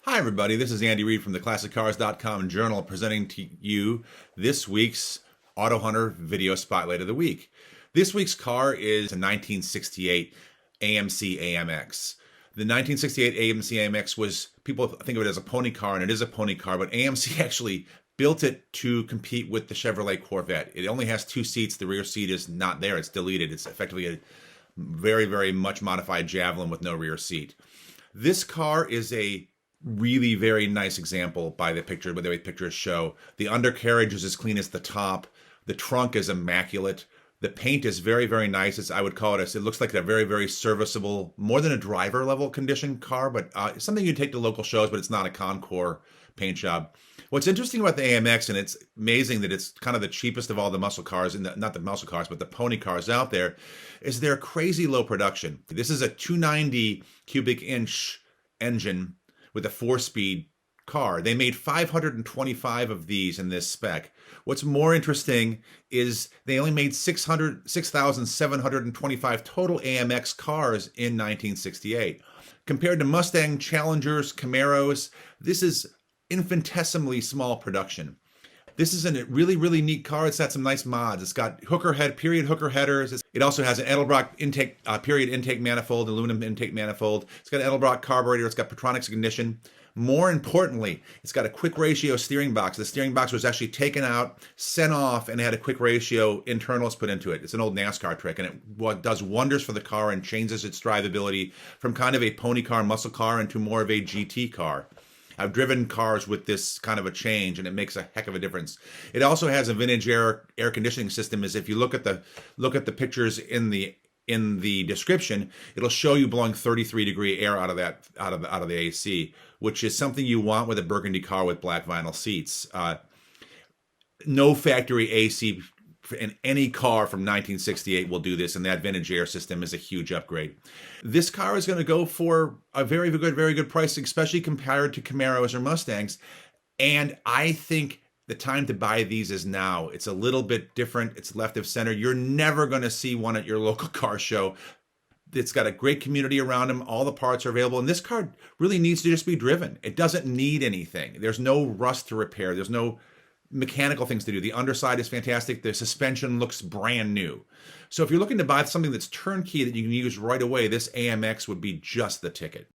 Hi, everybody. This is Andy Reid from the ClassicCars.com Journal presenting to you this week's AutoHunter Video Spotlight of the Week. This week's car is a 1968 AMC AMX. The 1968 AMC AMX was, people think of it as a pony car, and it is a pony car, but AMC actually built it to compete with the Chevrolet Corvette. It only has two seats. The rear seat is not there. It's deleted. It's effectively a very, very much modified Javelin with no rear seat. This car is a really very nice example by the picture, by the way pictures show. The undercarriage is as clean as the top. The trunk is immaculate. The paint is very, very nice. I would call it, it looks like a very, very serviceable, more than a driver level condition car, but something you take to local shows, but it's not a Concours paint job. What's interesting about the AMX, and it's amazing that it's kind of the cheapest of all the muscle cars, not the muscle cars, but the pony cars out there, is their crazy low production. This is a 290 cubic inch engine with a 4-speed car. They made 525 of these in this spec. What's more interesting is they only made 6,725 total AMX cars in 1968. Compared to Mustang, Challengers, Camaros, this is infinitesimally small production. This is a really, really neat car. It's got some nice mods. It's got period hooker headers. It also has an Edelbrock period intake manifold, aluminum intake manifold. It's got an Edelbrock carburetor. It's got Petronics ignition. More importantly, it's got a quick ratio steering box. The steering box was actually taken out, sent off, and had a quick ratio internals put into it. It's an old NASCAR trick, and it does wonders for the car and changes its drivability from kind of a pony car, muscle car, into more of a GT car. I've driven cars with this kind of a change, and it makes a heck of a difference. It also has a vintage air conditioning system. As if you look at the pictures in the description, it'll show you blowing 33-degree air out of the AC, which is something you want with a burgundy car with black vinyl seats. No factory AC in any car from 1968 will do this, and that vintage air system is a huge upgrade. This car is going to go for a very good price, especially compared to Camaros or Mustangs. And I think the time to buy these is now. It's a little bit different. It's left of center. You're never going to see one at your local car show. It's got a great community around them. All the parts are available. And this car really needs to just be driven. It doesn't need anything. There's no rust to repair. There's no mechanical things to do. The underside is fantastic. The suspension looks brand new. So if you're looking to buy something that's turnkey that you can use right away, this AMX would be just the ticket.